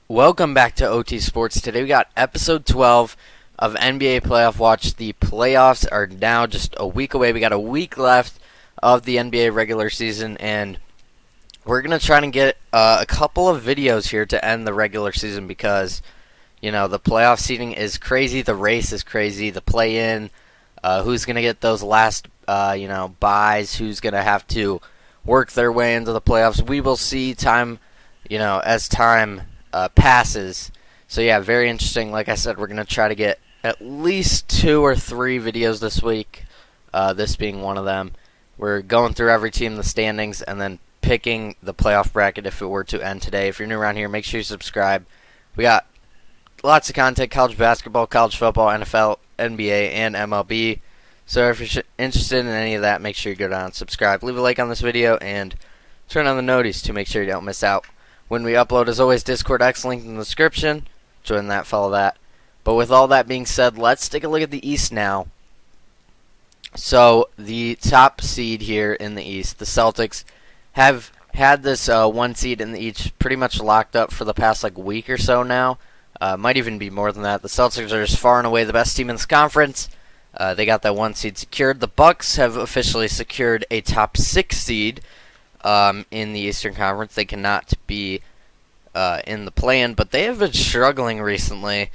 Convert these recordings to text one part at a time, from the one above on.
Welcome back to OT Sports. Today we got episode 12 of NBA Playoff Watch. The playoffs are now just a week away. We got a week left of the NBA regular season, and we're going to try and get a couple of videos here to end the regular season because, the playoff seeding is crazy. The race is crazy. The play-in, who's going to get those last, buys, who's going to have to work their way into the playoffs. We will see as time passes. So yeah, very interesting. Like I said, we're going to try to get at least 2 or 3 videos this week, this being one of them. We're going through every team in the standings and then picking the playoff bracket if it were to end today. If you're new around here, make sure you subscribe. We got lots of content: college basketball, college football, NFL, NBA, and MLB. So if you're interested in any of that, make sure you go down and subscribe. Leave a like on this video and turn on the noties to make sure you don't miss out when we upload. As always, Discord X linked in the description. Join that, follow that. But with all that being said, let's take a look at the East now. So the top seed here in the East, the Celtics, have had this 1 seed in the East pretty much locked up for the past week or so now. Might even be more than that. The Celtics are just far and away the best team in this conference. They got that 1 seed secured. The Bucks have officially secured a top 6 seed in the Eastern Conference. They cannot be in the play-in, but they have been struggling recently.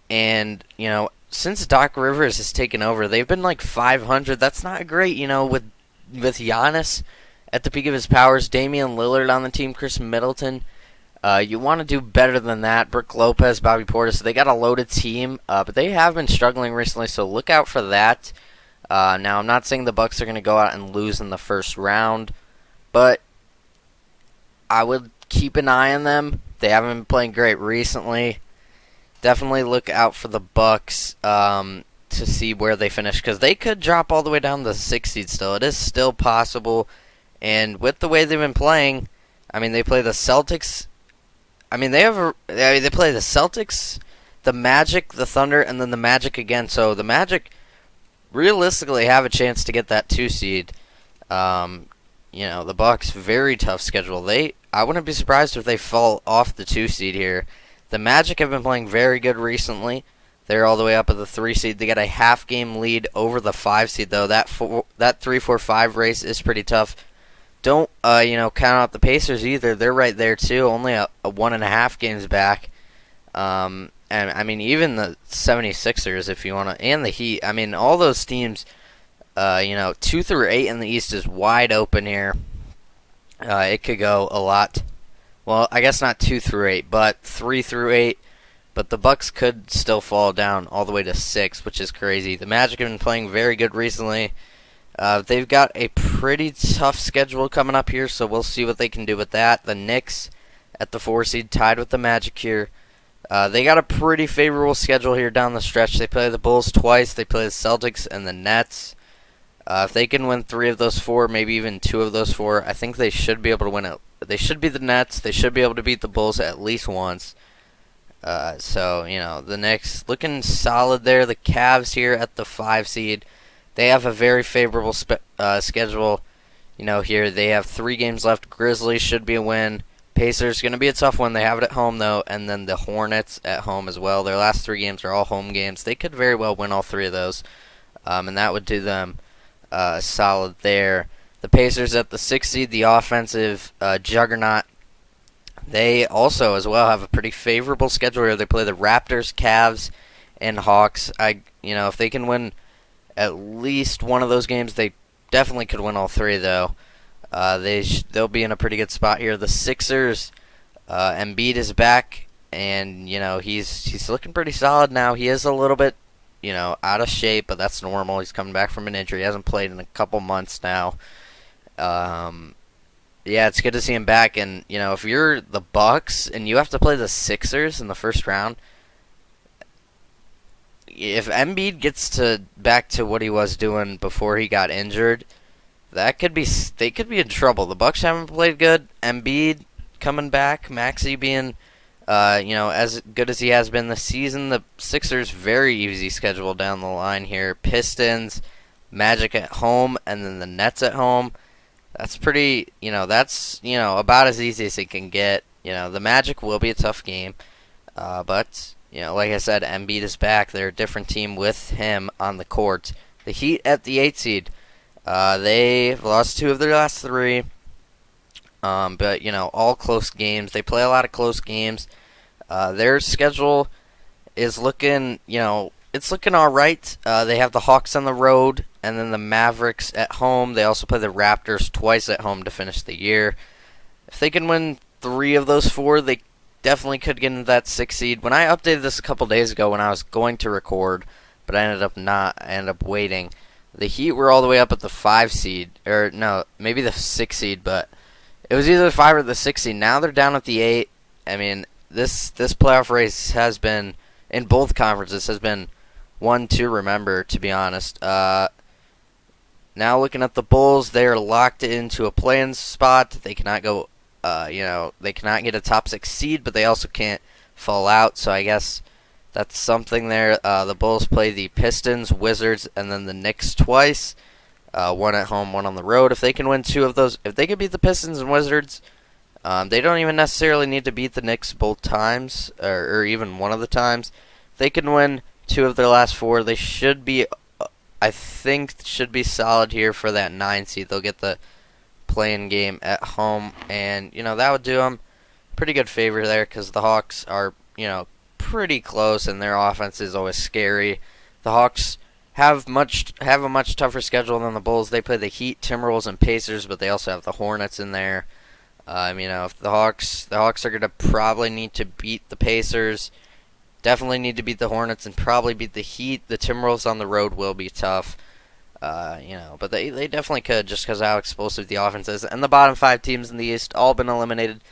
And, since Doc Rivers has taken over, they've been 500. That's not great, with Giannis at the peak of his powers, Damian Lillard on the team, Chris Middleton. You want to do better than that. Brook Lopez, Bobby Portis. So they got a loaded team, but they have been struggling recently, so look out for that. Now, I'm not saying the Bucks are going to go out and lose in the first round, but I would keep an eye on them. They haven't been playing great recently. Definitely look out for the Bucks to see where they finish, because they could drop all the way down to the 6th seed still. It is still possible, and with the way they've been playing, they play the Celtics. They play the Celtics, the Magic, the Thunder, and then the Magic again. So the Magic realistically have a chance to get that 2 seed. The Bucks, very tough schedule. I wouldn't be surprised if they fall off the 2 seed here. The Magic have been playing very good recently. They're all the way up at the 3 seed. They got a half-game lead over the 5 seed, though. That 3-4-5 race is pretty tough. Don't, count out the Pacers either. They're right there, too, only a 1.5 games back. And, even the 76ers, if you want to, and the Heat. All those teams, 2 through 8 in the East is wide open here. It could go a lot. Well, I guess not 2 through 8, but 3 through 8. But the Bucks could still fall down all the way to 6, which is crazy. The Magic have been playing very good recently. They've got a pretty tough schedule coming up here, so we'll see what they can do with that. The Knicks at the 4 seed, tied with the Magic here. They got a pretty favorable schedule here down the stretch. They play the Bulls twice. They play the Celtics and the Nets. If they can win 3 of those 4, maybe even 2 of those 4, I think they should be able to win it. They should be the Nets. They should be able to beat the Bulls at least once. The Knicks looking solid there. The Cavs here at the 5 seed. They have a very favorable schedule. Here they have 3 games left. Grizzlies should be a win. Pacers going to be a tough one. They have it at home, though. And then the Hornets at home as well. Their last 3 games are all home games. They could very well win all 3 of those. And that would do them solid there. The Pacers at the 6th seed, the offensive juggernaut. They also, as well, have a pretty favorable schedule here. They play the Raptors, Cavs, and Hawks. If they can win at least one of those games, they definitely could win all 3, though. They'll be in a pretty good spot here. The Sixers, Embiid is back, and he's looking pretty solid now. He is a little bit out of shape, but that's normal. He's coming back from an injury. He hasn't played in a couple months now. It's good to see him back. And if you're the Bucks and you have to play the Sixers in the first round, if Embiid gets back to what he was doing before he got injured, they could be in trouble. The Bucks haven't played good. Embiid coming back, Maxey being as good as he has been this season. The Sixers very easy schedule down the line here. Pistons, Magic at home, and then the Nets at home. That's pretty, about as easy as it can get. The Magic will be a tough game. But like I said, Embiid is back. They're a different team with him on the court. The Heat at the 8 seed. They've lost 2 of their last 3. But all close games. They play a lot of close games. Their schedule is looking, it's looking all right. They have the Hawks on the road, and then the Mavericks at home. They also play the Raptors twice at home to finish the year. If they can win 3 of those 4, they definitely could get into that 6 seed. When I updated this a couple days ago when I was going to record, but I ended up not. I ended up waiting. The Heat were all the way up at the 5 seed, or no, maybe the 6 seed, but it was either the 5 or the 6 seed. Now they're down at the 8. I mean, this playoff race has been, in both conferences, has been one to remember, to be honest. Now looking at the Bulls, they are locked into a play-in spot. They cannot go, they cannot get a top 6 seed, but they also can't fall out. So I guess that's something there. The Bulls play the Pistons, Wizards, and then the Knicks twice. One at home, one on the road. If they can win 2 of those, if they can beat the Pistons and Wizards, they don't even necessarily need to beat the Knicks both times, or even one of the times. If they can win 2 of their last 4, they should be, I think, should be solid here for that 9 seed. They'll get the play-in game at home, and that would do them pretty good favor there, because the Hawks are pretty close, and their offense is always scary. The Hawks have a much tougher schedule than the Bulls. They play the Heat, Timberwolves, and Pacers, but they also have the Hornets in there. If the Hawks are gonna probably need to beat the Pacers, definitely need to beat the Hornets, and probably beat the Heat. The Timberwolves on the road will be tough. But they definitely could, just because of how explosive the offense is. And the bottom 5 teams in the East all been eliminated.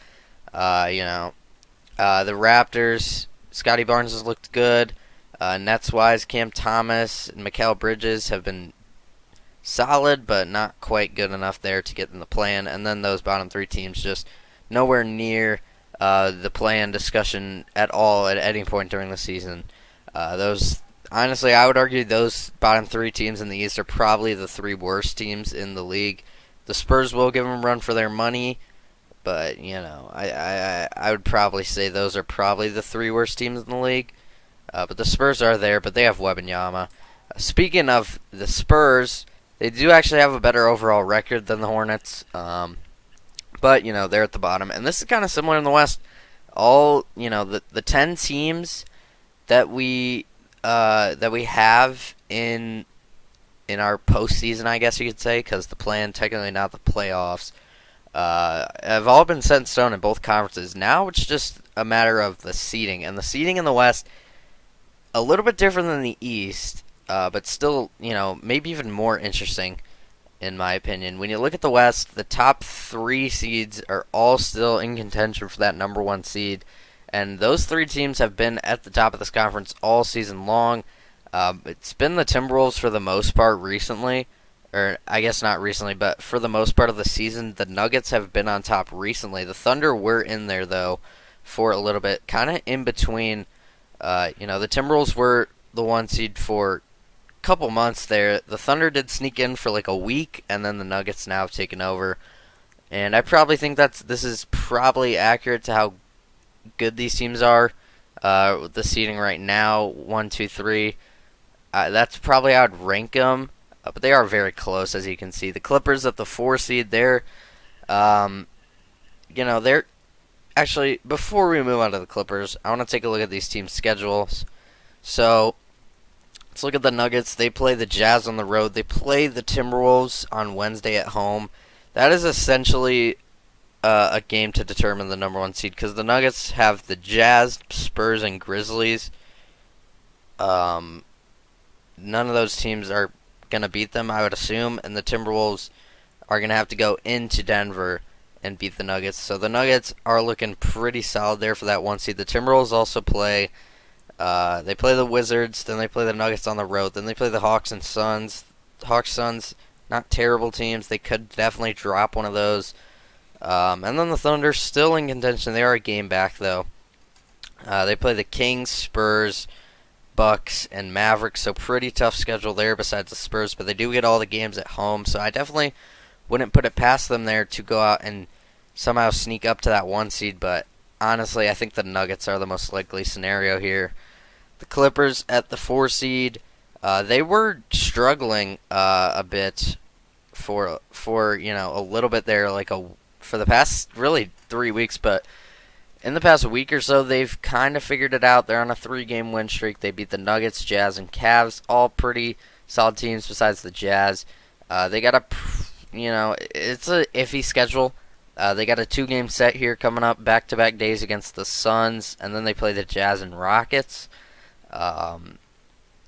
The Raptors, Scotty Barnes has looked good. Nets-wise, Cam Thomas and Mikal Bridges have been solid, but not quite good enough there to get in the play-in. And then those bottom 3 teams just nowhere near the play-in discussion at all at any point during the season. Honestly, I would argue those bottom 3 teams in the East are probably the 3 worst teams in the league. The Spurs will give them a run for their money, but I would probably say those are probably the 3 worst teams in the league. But the Spurs are there, but they have Wembanyama. Speaking of the Spurs, they do actually have a better overall record than the Hornets. But they're at the bottom, and this is kind of similar in the West. All the 10 teams that we have in our postseason, I guess you could say, because the play-in, technically not the playoffs, have all been set in stone in both conferences. Now it's just a matter of the seeding, and the seeding in the West a little bit different than the East, but still, maybe even more interesting, in my opinion. When you look at the West, the top 3 seeds are all still in contention for that number 1 seed, and those 3 teams have been at the top of this conference all season long. It's been the Timberwolves for the most part recently, or I guess not recently, but for the most part of the season. The Nuggets have been on top recently. The Thunder were in there, though, for a little bit, kind of in between. The Timberwolves were the 1 seed for a couple months there. The Thunder did sneak in for like a week, and then the Nuggets now have taken over. And I probably think this is probably accurate to how good these teams are. With the seeding right now, 1, 2, 3. That's probably how I'd rank them. But they are very close, as you can see. The Clippers at the 4 seed, they're actually, before we move on to the Clippers, I want to take a look at these teams' schedules. So, let's look at the Nuggets. They play the Jazz on the road. They play the Timberwolves on Wednesday at home. That is essentially a game to determine the number 1 seed, because the Nuggets have the Jazz, Spurs, and Grizzlies. None of those teams are going to beat them, I would assume, and the Timberwolves are going to have to go into Denver and beat the Nuggets. So the Nuggets are looking pretty solid there for that 1 seed. The Timberwolves also play they play the Wizards, then they play the Nuggets on the road, then they play the Hawks and Suns. Hawks, Suns, not terrible teams. They could definitely drop one of those. And then the Thunder still in contention. They are a game back, though. They play the Kings, Spurs, Bucks, and Mavericks, so pretty tough schedule there besides the Spurs, but they do get all the games at home, so I definitely wouldn't put it past them there to go out and somehow sneak up to that 1 seed, but honestly, I think the Nuggets are the most likely scenario here. The Clippers at the 4 seed, they were struggling a bit for a little bit there, for the past really 3 weeks, but in the past week or so, they've kind of figured it out. They're on a 3-game win streak. They beat the Nuggets, Jazz, and Cavs, all pretty solid teams besides the Jazz. They got it's a iffy schedule. They got a 2-game set here coming up, back-to-back days against the Suns, and then they play the Jazz and Rockets.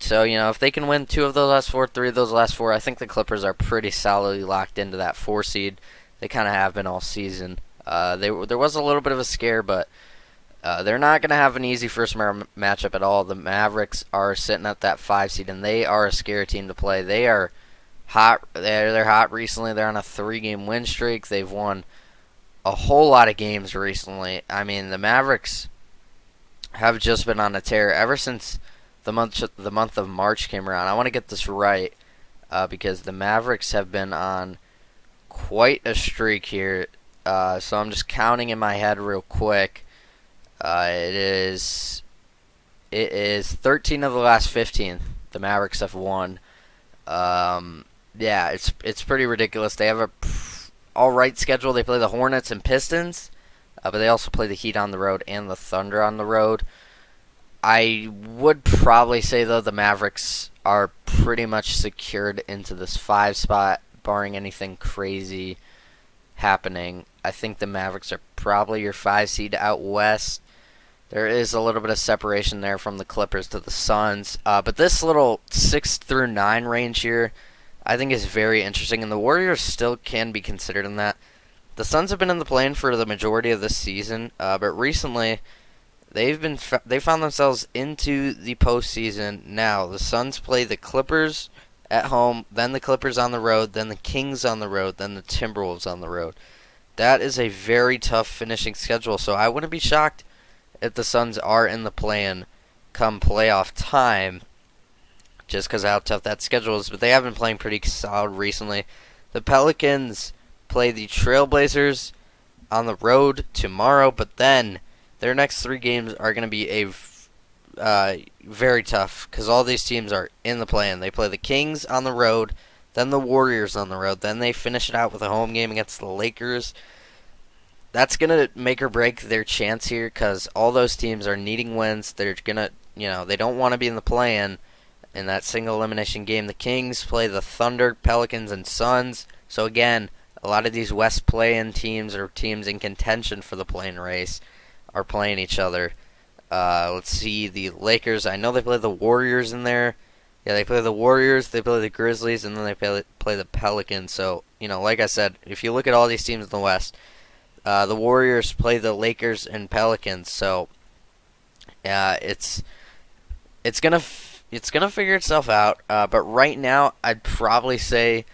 So, if they can win 2 of those last 4, 3 of those last 4, I think the Clippers are pretty solidly locked into that 4 seed. They kind of have been all season. There was a little bit of a scare, but they're not going to have an easy first matchup at all. The Mavericks are sitting at that 5 seed, and they are a scary team to play. They are hot. They're hot recently. They're on a 3-game win streak. They've won a whole lot of games recently. I mean, the Mavericks have just been on a tear ever since the month of March came around. I want to get this right because the Mavericks have been on quite a streak here. So I'm just counting in my head real quick. It is 13 of the last 15 the Mavericks have won. Yeah, it's pretty ridiculous. They have a all right schedule. They play the Hornets and Pistons, but they also play the Heat on the road and the Thunder on the road. I would probably say, though, the Mavericks are pretty much secured into this 5 spot, barring anything crazy happening. I think the Mavericks are probably your 5 seed out west. There is a little bit of separation there from the Clippers to the Suns. But this little 6 through 9 range here, I think is very interesting, and the Warriors still can be considered in that. The Suns have been in the play-in for the majority of this season, but recently they found themselves into the postseason. Now the Suns play the Clippers at home, then the Clippers on the road, then the Kings on the road, then the Timberwolves on the road. That is a very tough finishing schedule, so I wouldn't be shocked if the Suns are in the play-in come playoff time, just because of how tough that schedule is. But they have been playing pretty solid recently. The Pelicans play the Trailblazers on the road tomorrow, but then their next 3 games are going to be very tough because all these teams are in the play-in. They play the Kings on the road, then the Warriors on the road, then they finish it out with a home game against the Lakers. That's going to make or break their chance here because all those teams are needing wins. They're going to, they don't want to be in the play-in in that single elimination game. The Kings play the Thunder, Pelicans, and Suns. So again, a lot of these West play-in teams or teams in contention for the play-in race are playing each other. Let's see, the Lakers, I know they play the Warriors in there. Yeah, they play the Warriors, they play the Grizzlies, and then they play the Pelicans. So, like I said, if you look at all these teams in the West, the Warriors play the Lakers and Pelicans. So, it's gonna figure itself out. But right now, I'd probably say,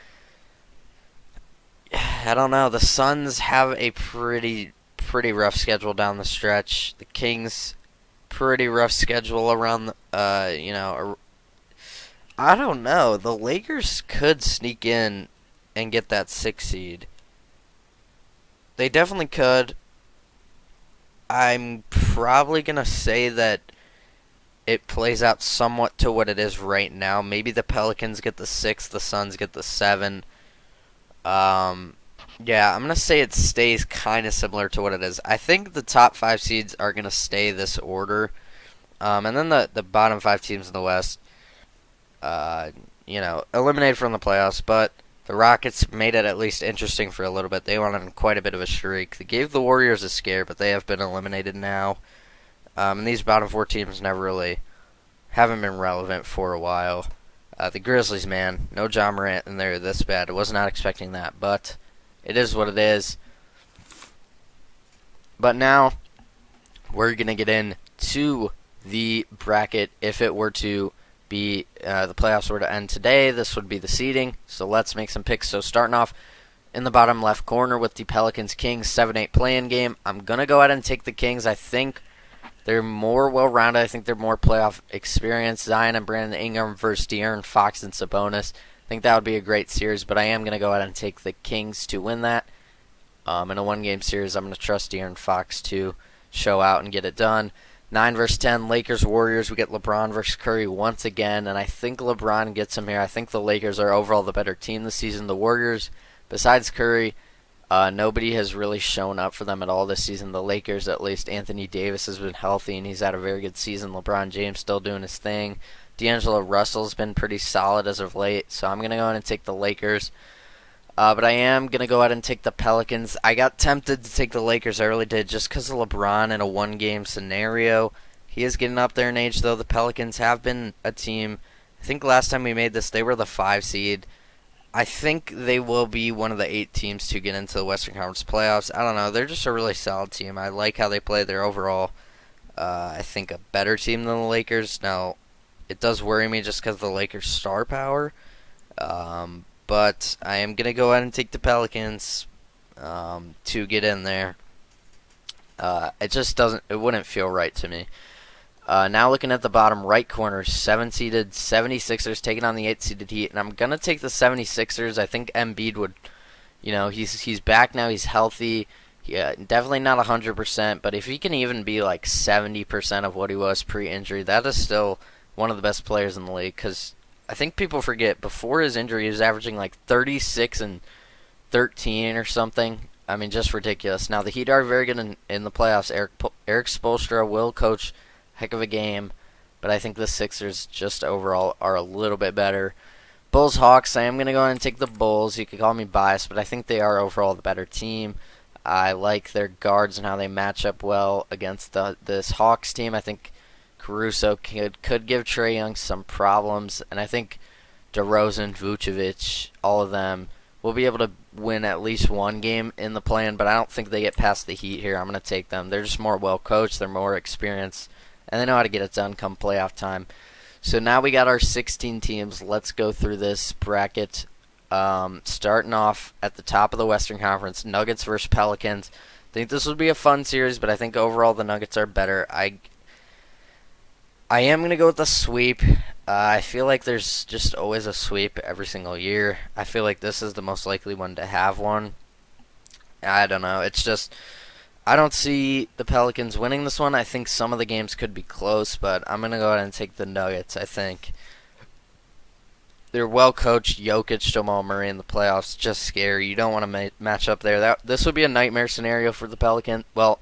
I don't know. The Suns have a pretty rough schedule down the stretch. The Kings, pretty rough schedule around. I don't know. The Lakers could sneak in and get that 6 seed. They definitely could. I'm probably gonna say that it plays out somewhat to what it is right now. Maybe the Pelicans get the 6, the Suns get the 7. Yeah, I'm going to say it stays kind of similar to what it is. I think the top 5 seeds are going to stay this order. And then the bottom 5 teams in the West, eliminated from the playoffs. But the Rockets made it at least interesting for a little bit. They went on quite a bit of a streak. They gave the Warriors a scare, but they have been eliminated now. And these bottom 4 teams haven't been relevant for a while. The Grizzlies, man, no Ja Morant, and they're this bad. I was not expecting that, but it is what it is. But now we're going to get into the bracket. If it were to be the playoffs were to end today, this would be the seeding. So let's make some picks. So starting off in the bottom left corner with the Pelicans-Kings 7-8 play-in game, I'm going to go ahead and take the Kings. I think they're more well-rounded. I think they're more playoff experience. Zion and Brandon Ingram versus De'Aaron Fox and Sabonis. I think that would be a great series, but I am going to go ahead and take the Kings to win that. In a one-game series, I'm going to trust De'Aaron Fox to show out and get it done. 9 versus 10, Lakers Warriors. We get LeBron versus Curry once again, and I think LeBron gets him here. I think the Lakers are overall the better team this season. The Warriors, besides Curry, nobody has really shown up for them at all this season. The Lakers, at least, Anthony Davis has been healthy, and he's had a very good season. LeBron James still doing his thing. D'Angelo Russell's been pretty solid as of late, so I'm going to go ahead and take the Lakers. But I am going to go ahead and take the Pelicans. I got tempted to take the Lakers, I really did, just because of LeBron in a one-game scenario. He is getting up there in age, though. The Pelicans have been a team. I think last time we made this, they were the 5 seed. I think they will be one of the 8 teams to get into the Western Conference playoffs. I don't know. They're just a really solid team. I like how they play. They're overall, I think, a better team than the Lakers. Now, it does worry me just because of the Lakers' star power. But I am going to go ahead and take the Pelicans to get in there. It just it wouldn't feel right to me. Now looking at the bottom right corner, 7-seeded 76ers taking on the 8-seeded Heat. And I'm going to take the 76ers. I think Embiid would, he's back now. He's healthy. Yeah, definitely not 100%. But if he can even be like 70% of what he was pre-injury, that is still one of the best players in the league. Because I think people forget, before his injury, he was averaging like 36 and 13 or something. I mean, just ridiculous. Now, the Heat are very good in the playoffs. Eric Spoelstra will coach heck of a game, but I think the Sixers just overall are a little bit better. Bulls, Hawks, I am going to go ahead and take the Bulls. You could call me biased, but I think they are overall the better team. I like their guards and how they match up well against this Hawks team. I think Caruso could give Trae Young some problems, and I think DeRozan, Vucevic, all of them will be able to win at least one game in the play-in, but I don't think they get past the Heat here. I'm going to take them. They're just more well-coached. They're more experienced, and they know how to get it done come playoff time. So now we got our 16 teams. Let's go through this bracket. Starting off at the top of the Western Conference, Nuggets versus Pelicans. I think this will be a fun series, but I think overall the Nuggets are better. I am going to go with the sweep. I feel like there's just always a sweep every single year. I feel like this is the most likely one to have one. I don't know. It's just, I don't see the Pelicans winning this one. I think some of the games could be close, but I'm going to go ahead and take the Nuggets, I think. They're well-coached. Jokic, Jamal Murray in the playoffs, just scary. You don't want to match up there. This would be a nightmare scenario for the Pelicans. Well,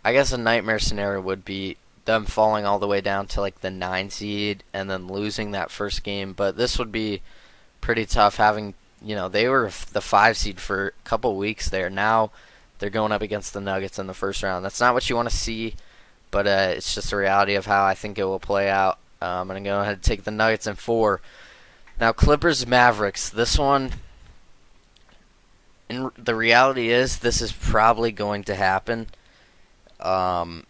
I guess a nightmare scenario would be them falling all the way down to like the 9 seed and then losing that first game. But this would be pretty tough having, they were the 5 seed for a couple weeks there. Now they're going up against the Nuggets in the first round. That's not what you want to see, but it's just a reality of how I think it will play out. I'm going to go ahead and take the Nuggets in 4. Now, Clippers Mavericks. This one, the reality is this is probably going to happen. The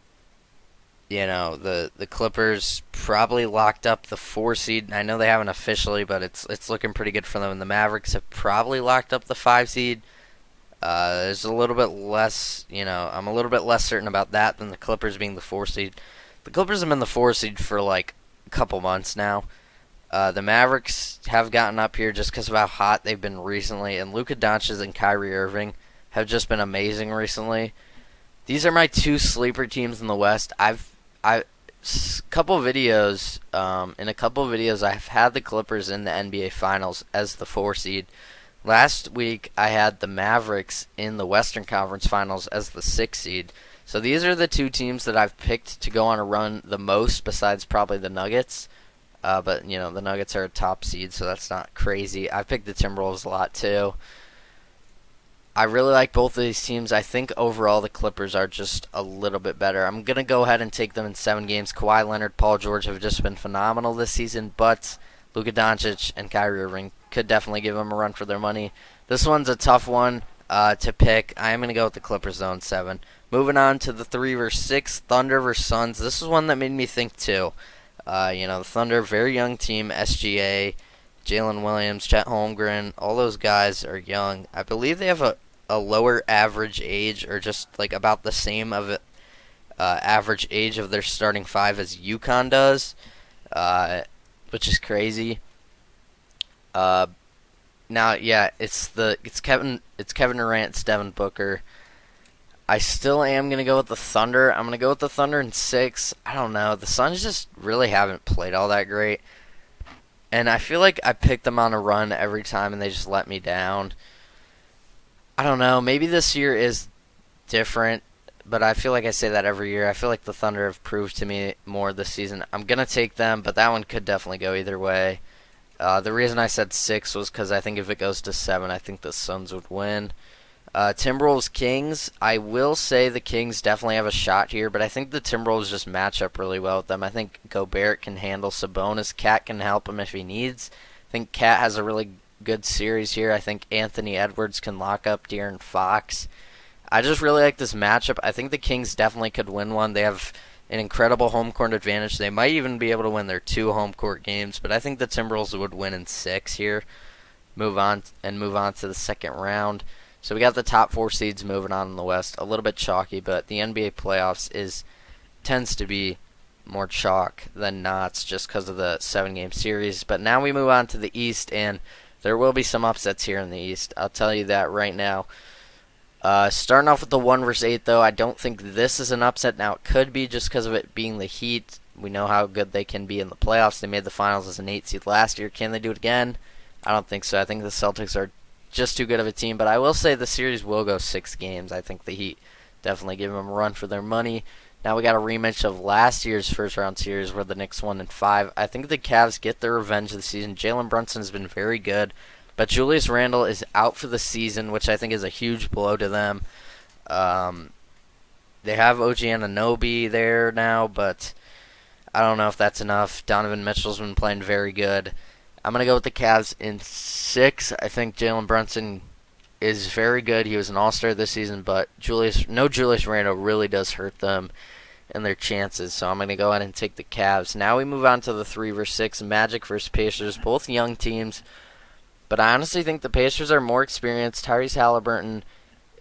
Clippers probably locked up the 4 seed. I know they haven't officially, but it's looking pretty good for them. And the Mavericks have probably locked up the 5 seed. There's a little bit less, I'm a little bit less certain about that than the Clippers being the 4 seed. The Clippers have been the 4 seed for like a couple months now. The Mavericks have gotten up here just because of how hot they've been recently, and Luka Doncic and Kyrie Irving have just been amazing recently. These are my 2 sleeper teams in the West. In a couple of videos, I've had the Clippers in the NBA Finals as the 4 seed. Last week, I had the Mavericks in the Western Conference Finals as the 6 seed. So these are the 2 teams that I've picked to go on a run the most, besides probably the Nuggets. But, the Nuggets are a top seed, so that's not crazy. I've picked the Timberwolves a lot, too. I really like both of these teams. I think overall the Clippers are just a little bit better. I'm going to go ahead and take them in 7 games. Kawhi Leonard, Paul George have just been phenomenal this season, but Luka Doncic and Kyrie Irving could definitely give them a run for their money. This one's a tough one to pick. I am going to go with the Clippers, though, in 7. Moving on to the 3 versus 6, Thunder versus Suns. This is one that made me think, too. The Thunder, very young team, SGA, Jalen Williams, Chet Holmgren, all those guys are young. I believe they have a lower average age, or just like about the same of average age of their starting 5 as UConn does, which is crazy. Now, yeah, it's Kevin Durant, it's Devin Booker. I still am going to go with the Thunder. I'm going to go with the Thunder in 6. I don't know. The Suns just really haven't played all that great. And I feel like I pick them on a run every time and they just let me down. I don't know. Maybe this year is different, but I feel like I say that every year. I feel like the Thunder have proved to me more this season. I'm going to take them, but that one could definitely go either way. The reason I said 6 was because I think if it goes to 7, I think the Suns would win. Timberwolves Kings. I will say the Kings definitely have a shot here, but I think the Timberwolves just match up really well with them. I think Gobert can handle Sabonis. Cat can help him if he needs. I think Cat has a really good series here. I think Anthony Edwards can lock up De'Aaron Fox. I just really like this matchup. I think the Kings definitely could win one. They have an incredible home court advantage. They might even be able to win their 2 home court games, but I think the Timberwolves would win in 6 here. Move on to the second round. So we got the top 4 seeds moving on in the West. A little bit chalky, but the NBA playoffs tends to be more chalk than not just because of the 7-game series. But now we move on to the East, and there will be some upsets here in the East. I'll tell you that right now. Starting off with the 1 versus 8, though, I don't think this is an upset. Now, it could be just because of it being the Heat. We know how good they can be in the playoffs. They made the finals as an 8 seed last year. Can they do it again? I don't think so. I think the Celtics are just too good of a team, but I will say the series will go 6 games. I think the Heat definitely give them a run for their money. Now we got a rematch of last year's first round series where the Knicks won in 5. I think the Cavs get their revenge of the season. Jalen Brunson has been very good, but Julius Randle is out for the season, which I think is a huge blow to them. They have OG Anunoby there now, but I don't know if that's enough. Donovan Mitchell's been playing very good. I'm going to go with the Cavs in 6. I think Jalen Brunson is very good. He was an all-star this season, but Julius Randle really does hurt them and their chances. So I'm going to go ahead and take the Cavs. Now we move on to the 3 versus 6, Magic versus Pacers, both young teams. But I honestly think the Pacers are more experienced. Tyrese Halliburton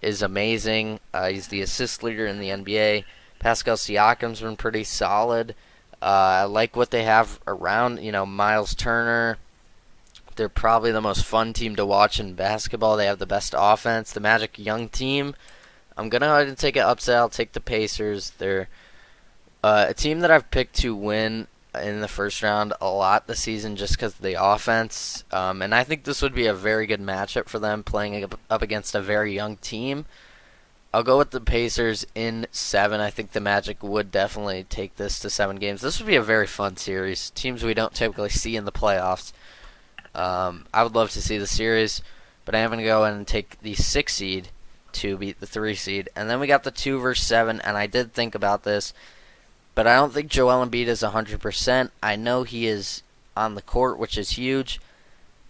is amazing. He's the assist leader in the NBA. Pascal Siakam's been pretty solid. I like what they have around, Miles Turner. They're probably the most fun team to watch in basketball. They have the best offense. The Magic, young team. I'm going to go ahead and take an upset. I'll take the Pacers. They're a team that I've picked to win in the first round a lot this season just because of the offense. And I think this would be a very good matchup for them playing up against a very young team. I'll go with the Pacers in 7. I think the Magic would definitely take this to 7 games. This would be a very fun series. Teams we don't typically see in the playoffs. I would love to see the series, but I am going to go in and take the 6 seed to beat the 3 seed. And then we got the 2 versus 7, and I did think about this, but I don't think Joel Embiid is 100%. I know he is on the court, which is huge,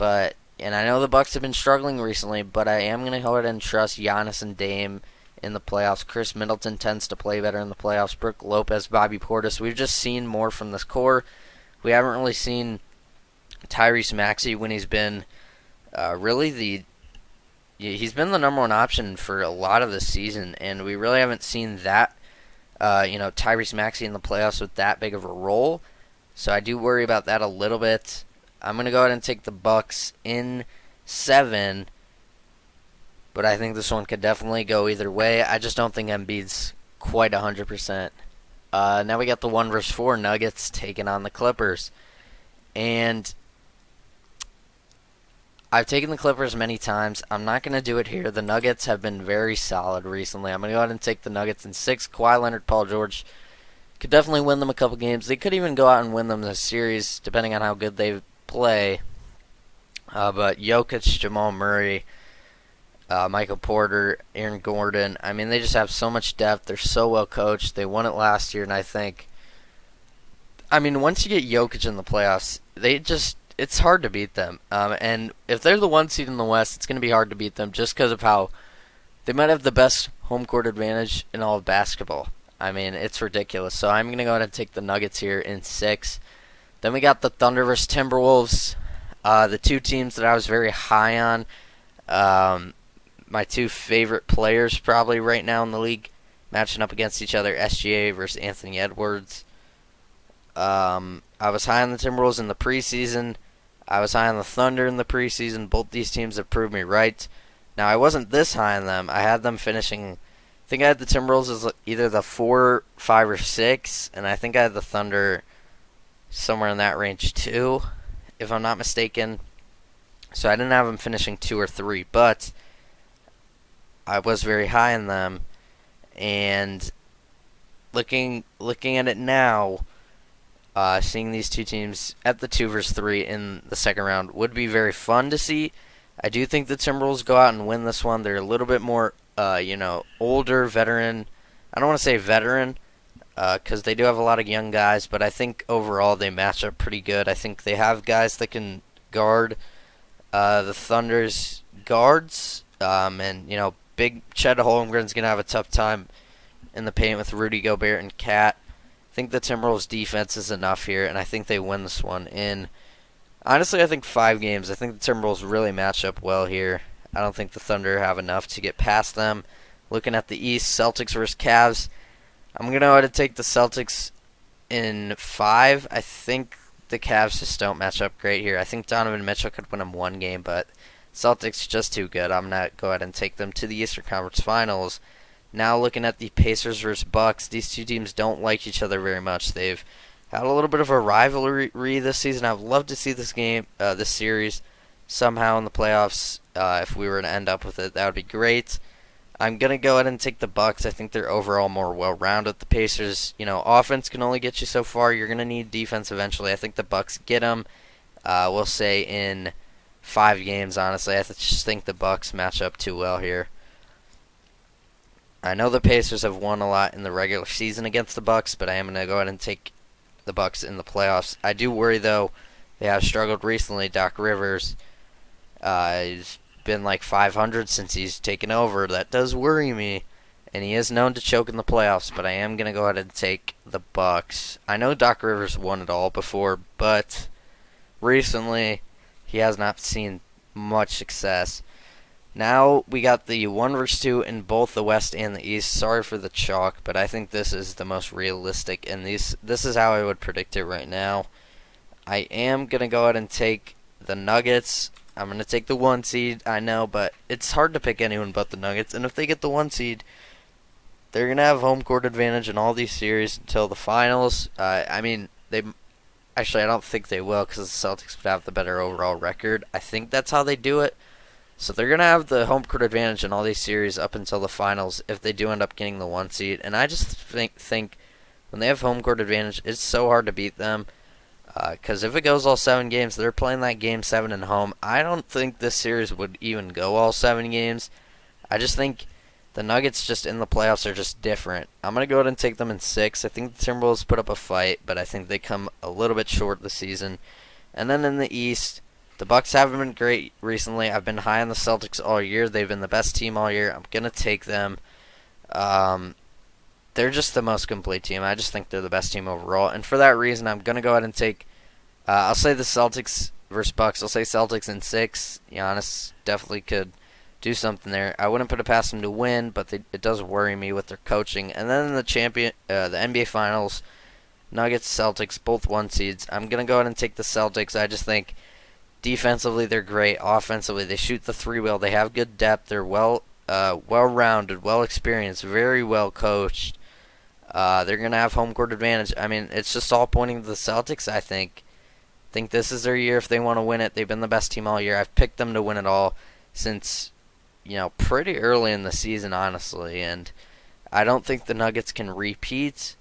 and I know the Bucks have been struggling recently, but I am going to go ahead and trust Giannis and Dame in the playoffs. Chris Middleton tends to play better in the playoffs. Brook Lopez, Bobby Portis. We've just seen more from this core. We haven't really seen Tyrese Maxey when he's been he's been the number 1 option for a lot of this season, and we really haven't seen that Tyrese Maxey in the playoffs with that big of a role. So I do worry about that a little bit. I'm going to go ahead and take the Bucks in 7, but I think this one could definitely go either way. I just don't think Embiid's quite 100%. Now we got the 1 versus 4 Nuggets taking on the Clippers. And I've taken the Clippers many times. I'm not going to do it here. The Nuggets have been very solid recently. I'm going to go ahead and take the Nuggets in 6. Kawhi Leonard, Paul George could definitely win them a couple games. They could even go out and win them the series, depending on how good they play. But Jokic, Jamal Murray, Michael Porter, Aaron Gordon, I mean, they just have so much depth. They're so well coached. They won it last year, and I think, once you get Jokic in the playoffs, it's hard to beat them. And if they're the 1 seed in the West, it's going to be hard to beat them just because of how they might have the best home court advantage in all of basketball. It's ridiculous. So I'm going to go ahead and take the Nuggets here in 6. Then we got the Thunder versus Timberwolves, the 2 teams that I was very high on. My 2 favorite players probably right now in the league matching up against each other, SGA versus Anthony Edwards. I was high on the Timberwolves in the preseason. I was high on the Thunder in the preseason. Both these teams have proved me right. Now, I wasn't this high on them. I had them finishing I think I had the Timberwolves as either the 4, 5, or 6, and I think I had the Thunder somewhere in that range too, if I'm not mistaken. So I didn't have them finishing 2 or 3, but I was very high in them. And looking at it now, seeing these two teams at the 2 versus 3 in the second round would be very fun to see. I do think the Timberwolves go out and win this one. They're a little bit more, older, veteran. I don't want to say veteran, because they do have a lot of young guys, but I think overall they match up pretty good. I think they have guys that can guard the Thunder's guards, and big Chet Holmgren's gonna have a tough time in the paint with Rudy Gobert and Cat. I think the Timberwolves defense is enough here, and I think they win this one in, honestly, I think 5 games. I think the Timberwolves really match up well here. I don't think the Thunder have enough to get past them. Looking at the East, Celtics versus Cavs, I'm going to go ahead and take the Celtics in 5. I think the Cavs just don't match up great here. I think Donovan Mitchell could win them 1 game, but Celtics just too good. I'm going to go ahead and take them to the Eastern Conference Finals. Now looking at the Pacers versus Bucks, these two teams don't like each other very much. They've had a little bit of a rivalry this season. I'd love to see this series, somehow in the playoffs. If we were to end up with it, that would be great. I'm going to go ahead and take the Bucks. I think they're overall more well-rounded. The Pacers, offense can only get you so far. You're going to need defense eventually. I think the Bucks get them, we'll say, in 5 games, honestly. I just think the Bucks match up too well here. I know the Pacers have won a lot in the regular season against the Bucks, but I am going to go ahead and take the Bucks in the playoffs. I do worry, though, they have struggled recently. Doc Rivers has been like 500 since he's taken over. That does worry me, and he is known to choke in the playoffs, but I am going to go ahead and take the Bucks. I know Doc Rivers won it all before, but recently he has not seen much success. Now we got the 1 versus 2 in both the West and the East. Sorry for the chalk, but I think this is the most realistic, and this is how I would predict it right now. I am going to go ahead and take the Nuggets. I'm going to take the 1 seed, I know, but it's hard to pick anyone but the Nuggets. And if they get the 1 seed, they're going to have home court advantage in all these series until the finals. I don't think they will, because the Celtics would have the better overall record. I think that's how they do it. So they're going to have the home court advantage in all these series up until the finals if they do end up getting the 1 seed. And I just think when they have home court advantage, it's so hard to beat them. Because if it goes all 7 games, they're playing that game 7 at home. I don't think this series would even go all 7 games. I just think the Nuggets just in the playoffs are just different. I'm going to go ahead and take them in 6. I think the Timberwolves put up a fight, but I think they come a little bit short this season. And then in the East, the Bucks haven't been great recently. I've been high on the Celtics all year. They've been the best team all year. I'm going to take them. They're just the most complete team. I just think they're the best team overall. And for that reason, I'm going to go ahead and take, I'll say the Celtics versus Bucks. I'll say Celtics in 6. Giannis definitely could do something there. I wouldn't put it past them to win, but it does worry me with their coaching. And then in the NBA Finals, Nuggets, Celtics, both 1 seeds. I'm going to go ahead and take the Celtics. I just think defensively they're great. Offensively, they shoot the 3 well. They have good depth. They're well-rounded, well-experienced, very well coached. They're going to have home court advantage. I mean, it's just all pointing to the Celtics, I think. I think this is their year if they want to win it. They've been the best team all year. I've picked them to win it all since, pretty early in the season, honestly. And I don't think the Nuggets can repeat.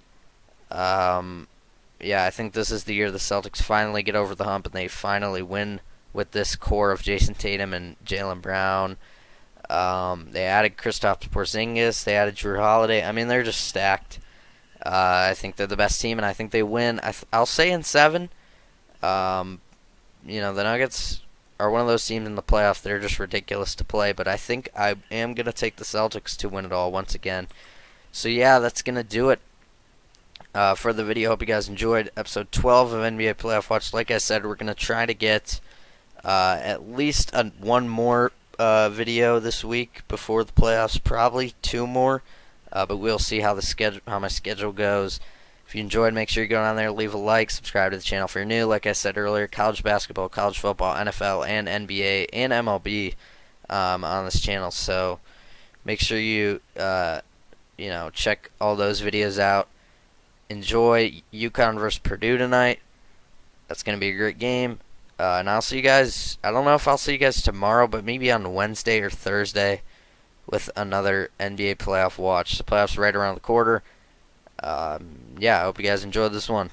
I think this is the year the Celtics finally get over the hump and they finally win with this core of Jason Tatum and Jaylen Brown. They added Kristaps Porzingis. They added Jrue Holiday. I mean, they're just stacked. I think they're the best team, and I think they win. I'll say in 7. The Nuggets are one of those teams in the playoffs that are just ridiculous to play, but I think I am going to take the Celtics to win it all once again. So, yeah, that's going to do it for the video. Hope you guys enjoyed episode 12 of NBA Playoff Watch. Like I said, we're going to try to get at least one more video this week before the playoffs, probably 2 more. But we'll see how my schedule goes. If you enjoyed, make sure you go down there, leave a like, subscribe to the channel if you're new. Like I said earlier, college basketball, college football, NFL, and NBA, and MLB on this channel. So make sure you check all those videos out. Enjoy UConn versus Purdue tonight. That's going to be a great game. And I'll see you guys. I don't know if I'll see you guys tomorrow, but maybe on Wednesday or Thursday with another NBA playoff watch. The playoffs right around the corner. Yeah, I hope you guys enjoyed this one.